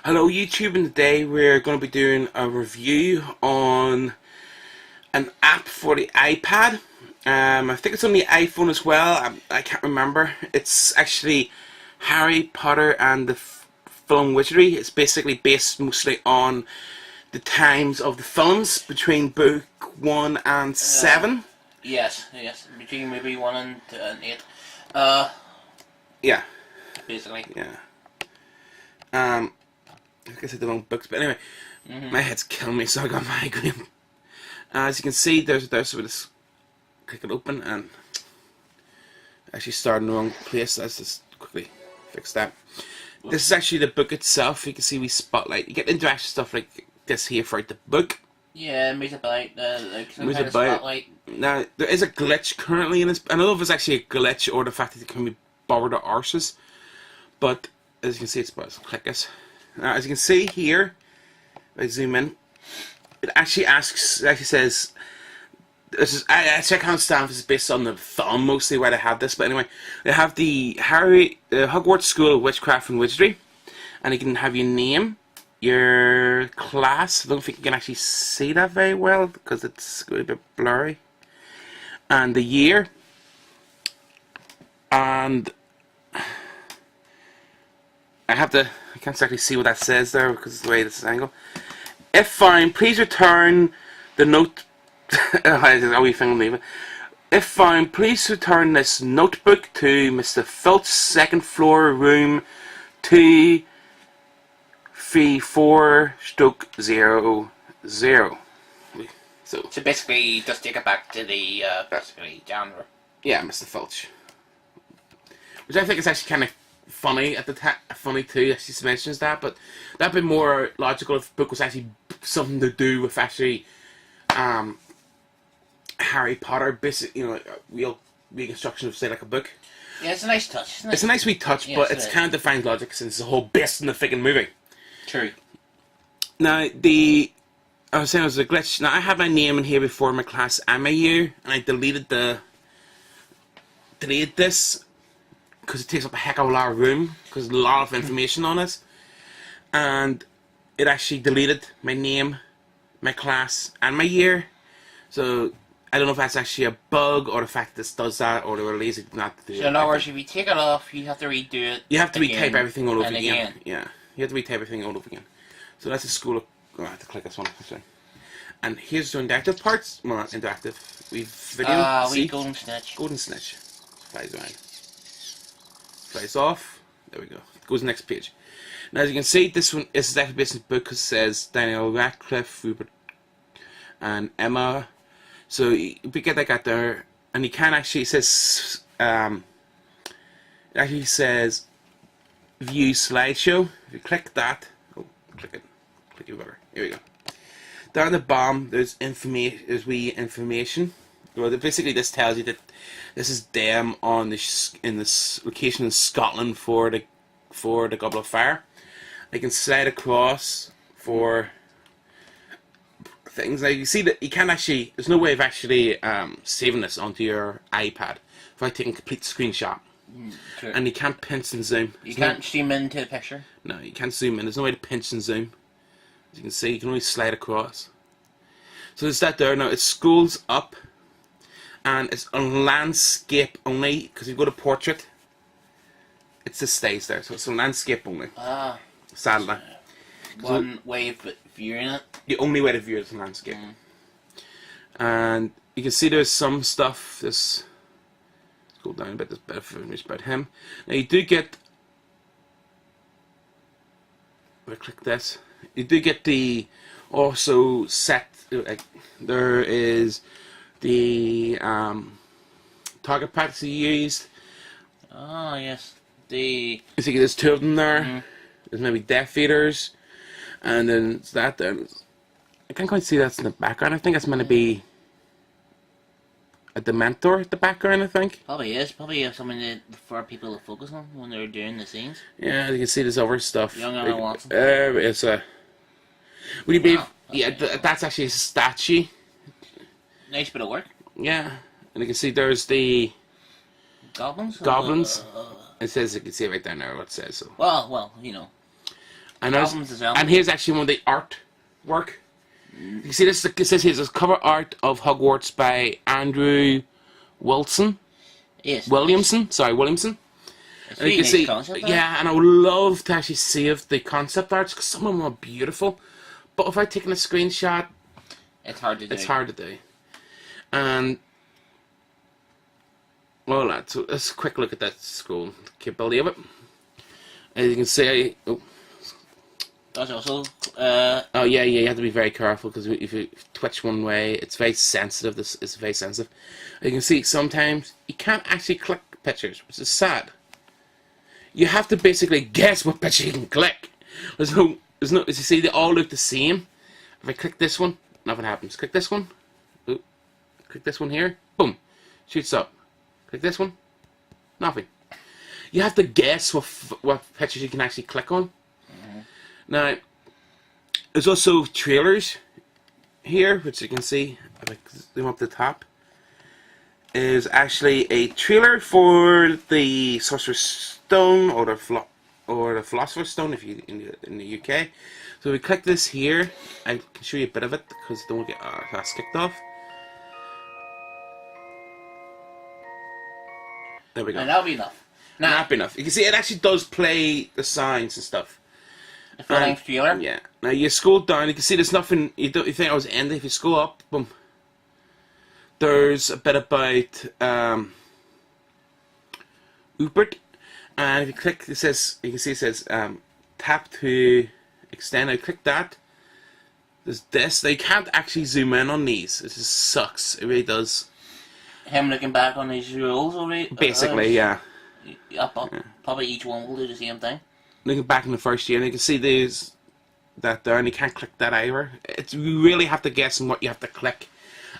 Hello YouTube, and today we're going to be doing a review on an app for the iPad. I think it's on the iPhone as well. I can't remember. It's actually Harry Potter and the Film Wizardry. It's basically based mostly on the times of the films between book 1 and 7. Yes, between maybe 1 and 8. Yeah. Basically. Yeah. I guess I did wrong books, but anyway, my head's killing me, so I got migraine. As you can see, there's so just click it open and actually start in the wrong place. Let's just quickly fix that. This is actually the book itself. You can see we spotlight. You get interactive stuff like this here throughout the book. Yeah, moves about, like some Moves kind of about. spotlight. Now there is a glitch currently in this. I don't know if it's actually a glitch or the fact that it can be borrowed to arses, but as you can see, it's about to click this. Now, as you can see here, if I zoom in, it actually says, this is, I can't stand if it's based on the film mostly where they have this, but anyway, they have the Hogwarts School of Witchcraft and Wizardry, and you can have your name, your class. I don't think you can actually see that very well because it's a bit blurry, and the year, and I can't exactly see what that says there because of the way this is angled. If found, please return the note. If found, please return this notebook to Mr. Filch's second floor, room 234/00. So basically, just take it back to the basically genre. Yeah, Mr. Filch, which I think is actually kind of funny at the funny too. Actually mentions that, but that'd be more logical if the book was actually something to do with actually Harry Potter, basic, real reconstruction of say like a book. Yeah, it's a nice touch. Isn't it? It's a nice wee touch, yes, but it's kind of defies logic since it's a whole based in the freaking movie. True. Now I was saying it was a glitch. Now I had my name in here before my class and my year, and I deleted this because it takes up a heck of a lot of room because there's a lot of information on it, and it actually deleted my name, my class, and my year. So I don't know if that's actually a bug or the fact that this does that, or they were lazy not to do it. So in other words, if you take it off, you have to redo it. You have to retype everything all over again. Yeah, you have to retype everything all over again. So that's a school of. Oh, I have to click this one actually. And here's the interactive parts. Well, not interactive. We've video. We golden snitch. Golden snitch. Flies around. Flies off. There we go. Goes to the next page. Now, as you can see, this one is actually based on the book because it says Daniel Radcliffe, Rupert, and Emma. So we get that guy there, and you can actually, it says, it actually says view slideshow. If you click that, click it over. Here we go. Down the bottom, there's wee information. Well, basically, this tells you that this is them on in this location in Scotland for the Goblet of Fire. They can slide across for things. Like you see that you can't actually. There's no way of actually saving this onto your iPad without taking a complete screenshot. Sure. And you can't pinch and zoom. You can't zoom into the picture. No, you can't zoom in. There's no way to pinch and zoom. As you can see, you can only slide across. So there's that there. Now it scrolls up, and it's on landscape only because you go to portrait. It just stays there, so it's on landscape only. Sadly, one way of viewing it. The only way to view it is on landscape. And you can see there's some stuff. Let's go down a bit. There's better information about him. Now you do get. If I click this, you do get the also set. Like there is the target packs you used. Oh yes, you see there's 2 of them there. There's maybe Death Eaters, and then it's that there. I can't quite see that's in the background. I think that's meant to be a Dementor at the background, I think. Probably is. Probably something for people to focus on when they're doing the scenes. Yeah, you can see there's other stuff. Young Emma Watson. It's a. Would you believe? Wow. Yeah, that's actually a statue. Nice bit of work. Yeah, and you can see there's the goblins. Goblins. It says, you can see it right down there what it says. So. Well, you know. And, Albums as well. and here's actually one of the artwork. You see this? It says here, there's cover art of Hogwarts by Andrew Wilson. Yes. Williamson. Sorry, Williamson. It's And you really can nice see, concept, though. yeah, and I would love to actually save the concept arts because some of them are beautiful. But if I've taken a screenshot, It's hard to do. it's hard to do. And well, lads, so let's quick look at that scroll capability of it. As you can see, oh That's also, yeah, you have to be very careful because if you twitch one way, it's very sensitive. This is very sensitive. As you can see, sometimes you can't actually click pictures, which is sad. You have to basically guess what picture you can click. There's no, as you see, they all look the same. If I click this one, nothing happens. Click this one, ooh, click this one here, boom, shoots up. Click this one, nothing. You have to guess what pictures you can actually click on. Now, there's also trailers here, which you can see, if I zoom up the top, is actually a trailer for the Sorcerer's Stone, or the Philosopher's Stone if you in the UK. So we click this here, I can show you a bit of it, because I don't want to get our class kicked off. There we go. and that'll be enough. Not enough. You can see it actually does play the signs and stuff. The full-length trailer. Yeah. Now you scroll down, you can see there's nothing. You think I was ending. If you scroll up, boom. There's a bit about Rupert, and if you click, it says you can see it says tap to extend. I click that. There's this. Now you can't actually zoom in on these. It just sucks. It really does. Him looking back on his rules already. Basically, yeah. Probably each one will do the same thing. Looking back in the first year, and you can see there's that there, and you can't click that either. You really have to guess on what you have to click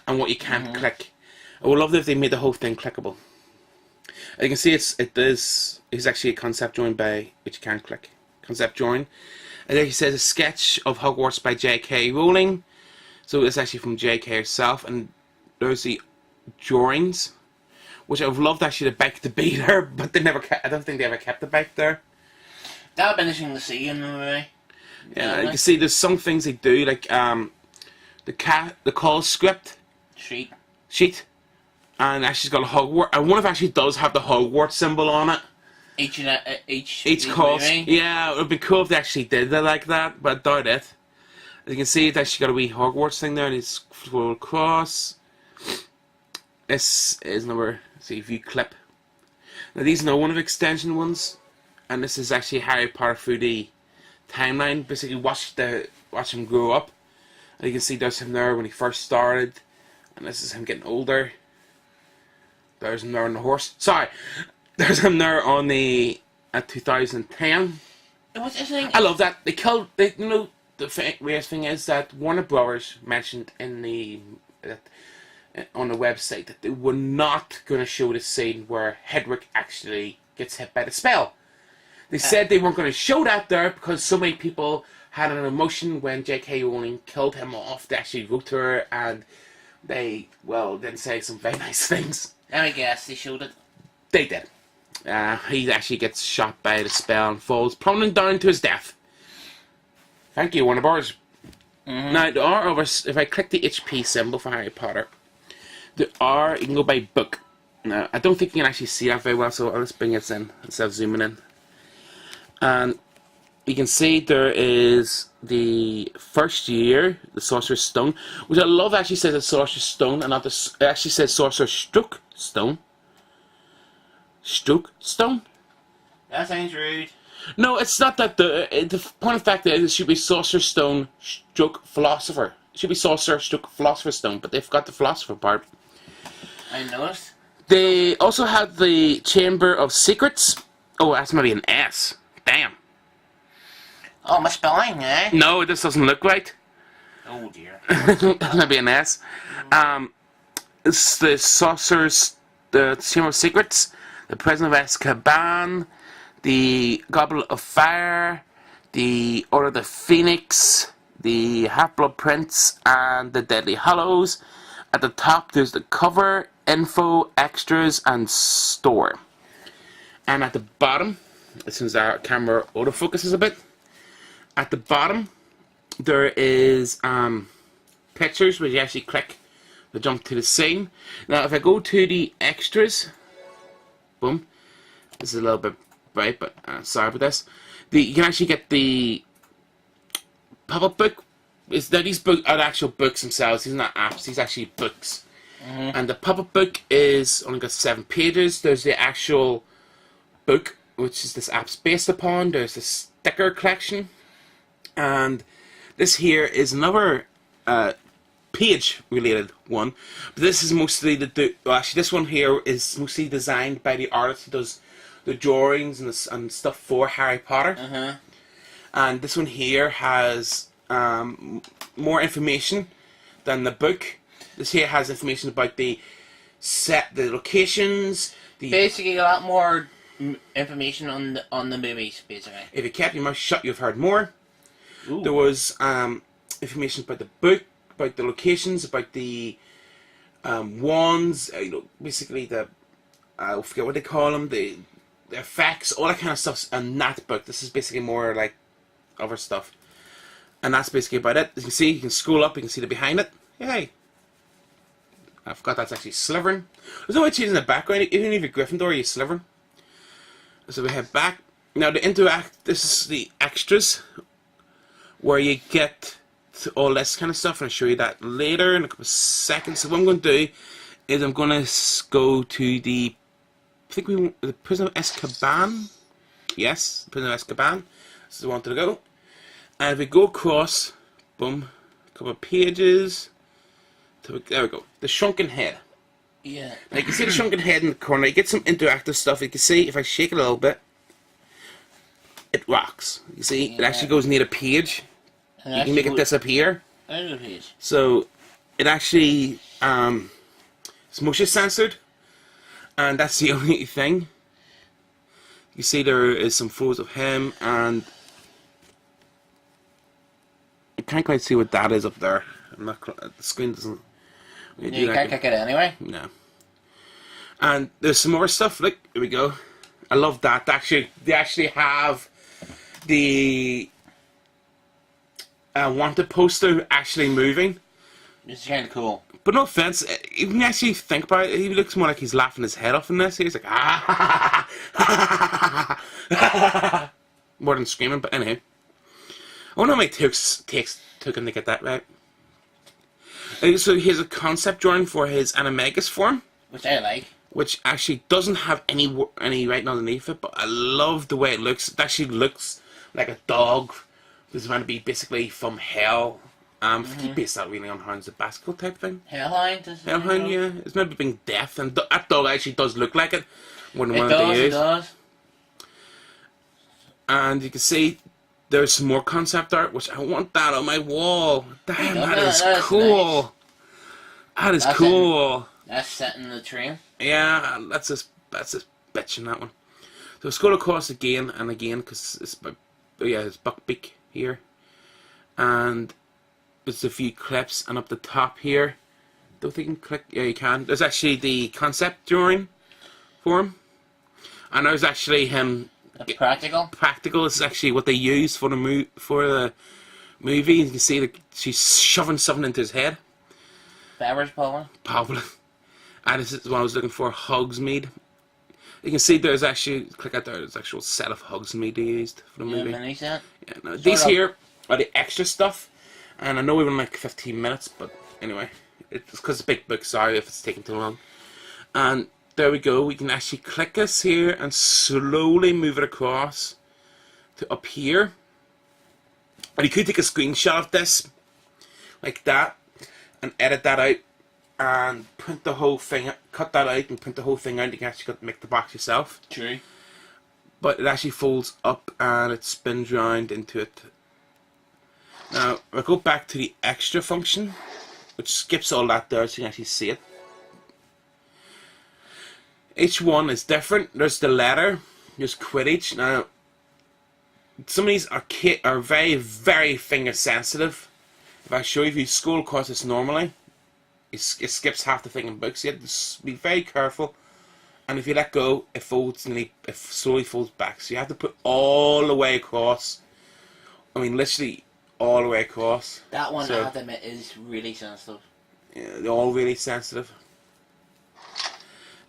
and what you can't click. I would love it if they made the whole thing clickable. As you can see, it's actually a concept join by which you can't click. Concept join. And then he says a sketch of Hogwarts by J.K. Rowling. So it's actually from J.K. herself, and there's the drawings, which I would love actually the bike to be there, but they never. I don't think they ever kept the bike there. That would be interesting to see in the movie. Yeah, you can see there's some things they do, like the call script sheet, and actually got a Hogwarts. And one of it actually does have the Hogwarts symbol on it. Each call. Yeah, it would be cool if they actually did it like that, but I doubt it. As you can see, it's actually got a wee Hogwarts thing there, and it's full across. This is number. See view clip. Now these are one of extension ones. And this is actually Harry Potter through the timeline. Basically, watch him grow up. And you can see there's him there when he first started, and this is him getting older. There's him there on the horse. Sorry, there's him there on the 2010. What's this thing? I love that they killed. The weirdest thing is that Warner Brothers mentioned in on the website that they were not going to show the scene where Hedwig actually gets hit by the spell. They said they weren't going to show that there because so many people had an emotion when J.K. Rowling killed him off. They actually wrote to her, and they, didn't say some very nice things. Let me guess, they showed it. They did. He actually gets shot by the spell and falls plummeting down to his death. Thank you, Warner Bros. Now, there are others. If I click the HP symbol for Harry Potter, you can go by book. Now, I don't think you can actually see that very well, so I'll just bring this in instead of zooming in. And you can see there is the first year, the Sorcerer's Stone, which I love actually says the Sorcerer's Stone, and not it actually says Sorcerer's Stroke Stone. Stroke Stone? That sounds rude. No, it's not that. The point of fact is it should be Sorcerer's Stone Stroke Philosopher. It should be Sorcerer Stroke Philosopher's Stone, but they forgot the Philosopher part. I noticed. They also had the Chamber of Secrets. Oh, that's maybe an S. Damn. Oh, my spelling, eh? No, this doesn't look right. Oh dear. Maybe an S. It's the Sorcerer's, the Chamber of Secrets, the Prisoner of Azkaban, the Goblet of Fire, the Order of the Phoenix, the Half-Blood Prince, and the Deadly Hallows. At the top, there's the cover, info, extras, and store. And at the bottom, as soon as our camera autofocuses a bit, at the bottom there is pictures where you actually click to jump to the scene. Now if I go to the extras, boom, this is a little bit bright, but sorry about this. You can actually get the pop-up book. These books are actual books themselves. These are not apps. These are actually books. And the pop-up book is only got 7 pages. There's the actual book, which is this app's based upon. There's the sticker collection, and this here is another page-related one. But this is mostly actually, this one here is mostly designed by the artist who does the drawings and stuff for Harry Potter. And this one here has more information than the book. This here has information about the set, the locations. Basically, a lot more information on the movies. Basically, if you kept your mouth shut, you've heard more. Ooh. There was information about the book, about the locations, about the wands. Basically I forget what they call them. The effects, all that kind of stuff's in that book. This is basically more like other stuff, and that's basically about it. As you can see, you can scroll up, you can see the behind it. Yay! I forgot that's actually Slytherin. There's no way changing the background, even if you're Gryffindor, you're Slytherin. So we head back. Now the interact, this is the extras, where you get to all this kind of stuff, and I'll show you that later in a couple of seconds. So what I'm going to do is I'm going to go to the, the Prison of Azkaban. Yes, the Prison of Azkaban. This is the one to go. And if we go across, boom, a couple of pages. There we go. The shrunken head. Yeah. Now you can see the shrunken head in the corner. You get some interactive stuff. You can see if I shake it a little bit, it rocks. You see, it actually goes near a page. You can make it disappear. There's a page. So it actually it's motion censored, and that's the only thing. You see there is some photos of him, and I can't quite see what that is up there. I'm not. The screen doesn't. You can't click it anyway. No. And there's some more stuff. Look, here we go. I love that. They actually have the wanted poster actually moving. It's kind of cool. But no offense, if you actually think about it, he looks more like he's laughing his head off in this. He's like, more than screaming. But anyhow, I wonder how many takes took him to get that right. So here's a concept drawing for his animagus form, which I like. Which actually doesn't have any writing underneath it, but I love the way it looks. It actually looks like a dog. This is meant to be basically from hell. He based that really on Hounds of Baskerville type thing. Hellhound? Hellhound, yeah. It's meant to be being deaf, and that dog actually does look like it. More than one of It does. And you can see there's some more concept art, which I want that on my wall. Damn, that is cool. Nice. That is cool. That's set in the train. Yeah, that's just bitching that one. So scroll across again and again because it's Buckbeak here, and there's a few clips, and up the top here, don't think you can click. Yeah, you can. There's actually the concept drawing for him, and there's actually him. The practical. Practical is actually what they use for the movie. You can see that she's shoving something into his head. Fevers, probably. And this is what I was looking for, Hogsmeade. You can see there's actually, click out there, there's an actual set of Hogsmeade they used for the movie. Mini set? Yeah, no, these here are the extra stuff. And I know we've been like 15 minutes, but anyway. It's because it's a big book, sorry if it's taking too long. And there we go, we can actually click this here and slowly move it across to up here. And you could take a screenshot of this, like that, and edit that out. And print the whole thing, cut that out and print the whole thing out. You can actually make the box yourself. True. But it actually folds up and it spins round into it. Now, I'll go back to the extra function, which skips all that there so you can actually see it. Each one is different. There's the letter, there's Quidditch. Now, some of these are very, very finger sensitive. If I show you, if you scroll across this normally, it skips half the thing in books. You have to be very careful, and if you let go, it folds and it slowly folds back. So you have to put all the way across, I mean, literally all the way across. That one, So, I have to admit, is really sensitive. yeah, they're all really sensitive.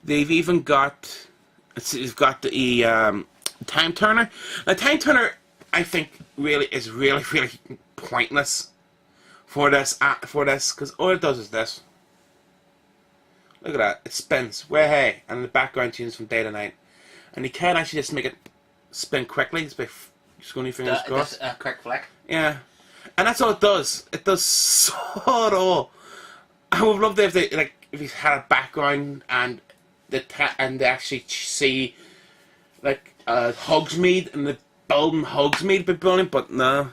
They've even got, they've got the time turner. The time turner, I think, really is really pointless for this, because all it does is this. Look at that, it spins, way hey, and the background changes from day to night. And you can actually just make it spin quickly, just by just going your fingers across. Just a quick flick. Yeah. And that's all it does. It does so all. I would love to if they, like, if you had a background and they actually see, like, Hogsmeade and the building Hogsmeade be brilliant, but no.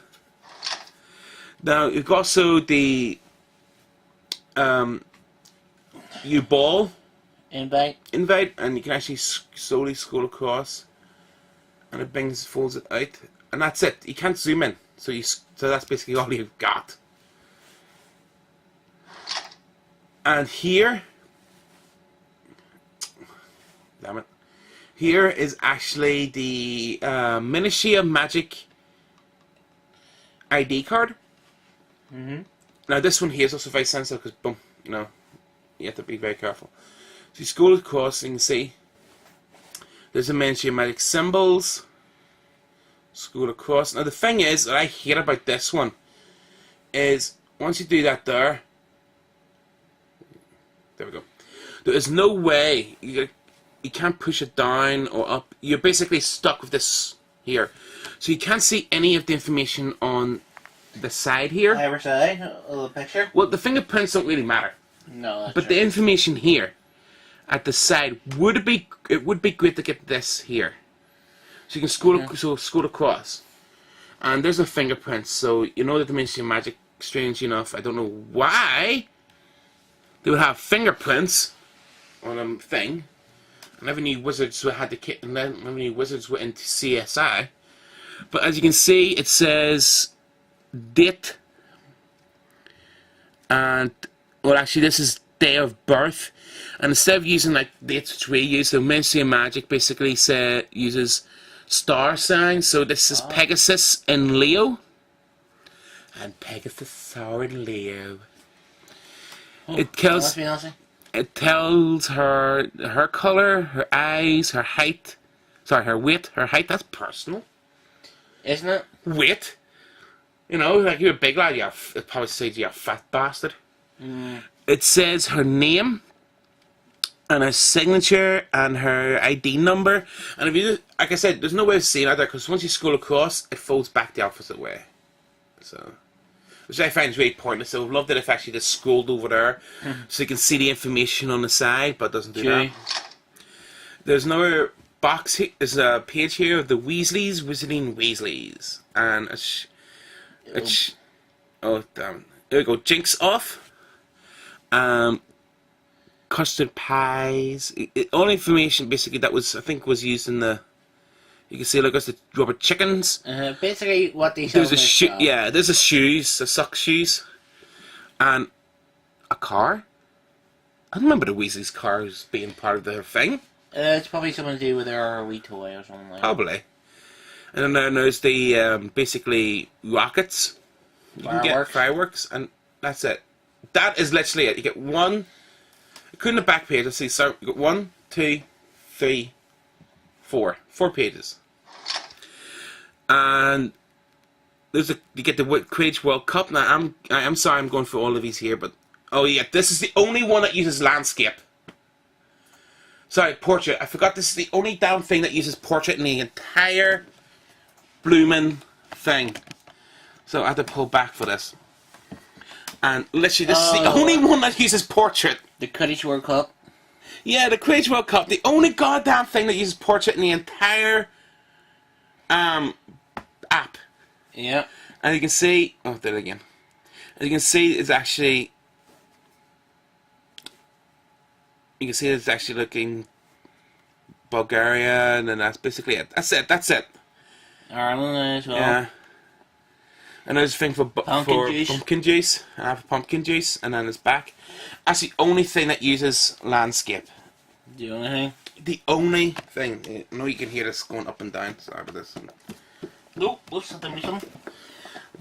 Now, you've got also the, U-Ball Invite, and you can actually slowly scroll across, and it folds it out, and that's it. You can't zoom in, so that's basically all you've got. And here, damn it, here is actually the Ministry of Magic ID card. Now this one here is also very sensitive because, boom, you know, you have to be very careful. So you scroll across and you can see there's a Ministry of Magic symbols. Scroll across. Now the thing is, what I hate about this one is once you do that there we go. There is no way you can't push it down or up. You're basically stuck with this here, so you can't see any of the information on the side here. either side of the picture. Well, the fingerprints don't really matter, No, that's but the information here at the side would be great to get this here, so you can scroll across, and there's a fingerprint. So you know that the Ministry of Magic, strange enough, I don't know why they would have fingerprints on a thing. And never knew wizards had the kit, and then never knew wizards were into CSI. But as you can see, it says date, and well, actually, this is day of birth. And instead of using like dates which we use, the Ministry of Magic basically uses star signs. So this is Pegasus in Leo, and Pegasus are in Leo. It tells her color, her eyes, her height. Sorry, her weight, her height. That's personal, isn't it? Weight. You know, like you're a big lad, it probably says you're a fat bastard. It says her name and her signature and her ID number. And if you, like I said, there's no way of seeing either because once you scroll across, it folds back the opposite way. So, which I find is really pointless. So I'd love that if actually just scrolled over there so you can see the information on the side, but it doesn't do that. There's another box here. There's a page here of the Weasleys visiting Weasleys, and oh damn! There we go. Jinx off. Custard pies. All information basically that was, I think, was used in the. You can see, look, there's the rubber chickens. Basically, what these. There's there's a shoes, the sock shoes, and a car. I don't remember the Weasley's cars being part of their thing. It's probably something to do with their wee toy or something like that. Probably. And then there's the basically rockets. You can get fireworks, and that's it. That is literally it. You get one. Including the back page, let's see. So you got 1, 2, 3, 4. 4 pages. And you get the Quidditch World Cup. Now I'm sorry I'm going through all of these here, but oh yeah, this is the only one that uses landscape. Sorry, portrait. I forgot this is the only damn thing that uses portrait in the entire blooming thing. So I had to pull back for this. And literally, this is the only one that uses portrait. The Quidditch World Cup. Yeah, the Quidditch World Cup. The only goddamn thing that uses portrait in the entire app. Yeah. And you can see, oh, there again. As you can see, it's actually. You can see it's actually looking Bulgaria, and then that's basically it. That's it. That's it. Ireland as well. Yeah. And there's a thing for pumpkin juice. I have pumpkin juice, and then it's back. That's the only thing that uses landscape. The only thing? The only thing. I know you can hear this going up and down. Sorry about this. Nope, what's something?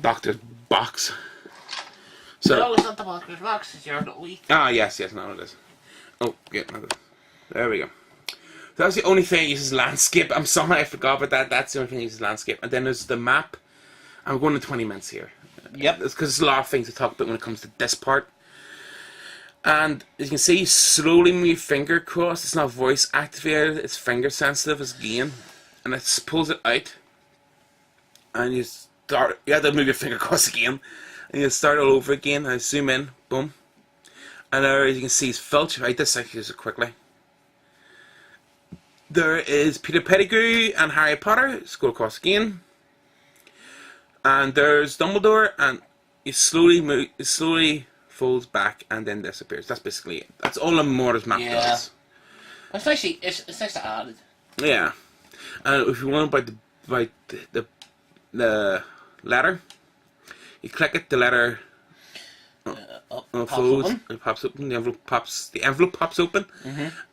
doctor's box. So, No, it's not the doctor's box. It's your little wee. yes, no, it is. Oh, yeah, no, there we go. So that's the only thing it uses landscape. I'm sorry, I forgot about that. That's the only thing it uses landscape. And then there's the map. I'm going to 20 minutes here. Yep. It's because there's a lot of things to talk about when it comes to this part. And as you can see, slowly move your finger across. It's not voice activated. It's finger sensitive again. And it pulls it out. And you have to move your finger across again. And you start all over again. And I zoom in. Boom. And there, as you can see, it's Filch. Right, this I can use it quickly. There is Peter Pettigrew and Harry Potter. Scroll across again. And there's Dumbledore, and it slowly folds back and then disappears. That's basically it. That's all a Mortis map does. It's nice to add it. Yeah. And if you want about the letter, you click it. The letter folds. It pops open. The envelope pops open,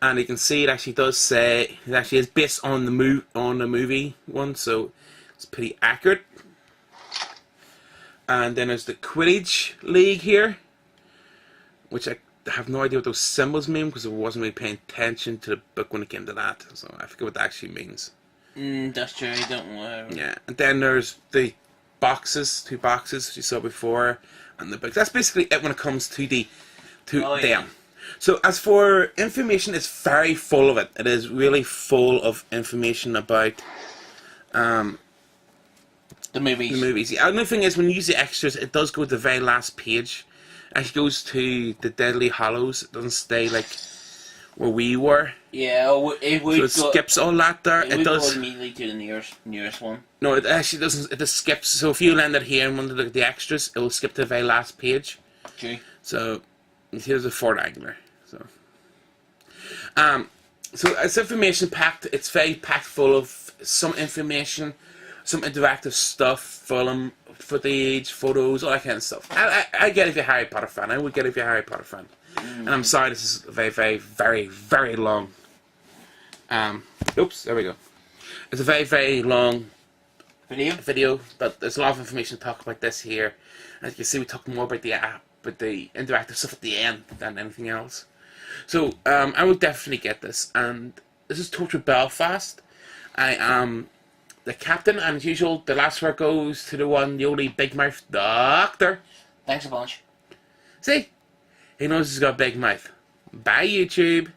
and you can see it actually does say it actually is based on the movie one, so it's pretty accurate. And then there's the Quidditch League here, which I have no idea what those symbols mean because I wasn't really paying attention to the book when it came to that, so I forget what that actually means. That's true, I don't know. Yeah, and then there's the boxes, 2 boxes you saw before, and the book. That's basically it when it comes to them. Yeah. So as for information, it's very full of it. It is really full of information about the movies. The movies. The other thing is when you use the extras, it does go to the very last page. It actually goes to the Deadly Hallows. It doesn't stay like where we were. Yeah, it would. So it skips all that there. It does go immediately to the nearest one. No, it actually doesn't. It just skips. So if you landed here and wanted to look at the extras, it will skip to the very last page. True. So here's a Fort Angler. So it's information packed. It's very packed full of some information, some interactive stuff, film, footage, photos, all that kind of stuff. I get if you're a Harry Potter fan. I would get if you're a Harry Potter fan. And I'm sorry, this is very, very, very, very long. Oops, there we go. It's a very, very long video, but there's a lot of information to talk about this here. As you can see, we talk more about the app, but the interactive stuff at the end than anything else. So I would definitely get this. And this is Torchwoodbelfast. I am the captain, and as usual, the last word goes to the only big mouth doctor. Thanks a bunch. See? He knows he's got a big mouth. Bye, YouTube.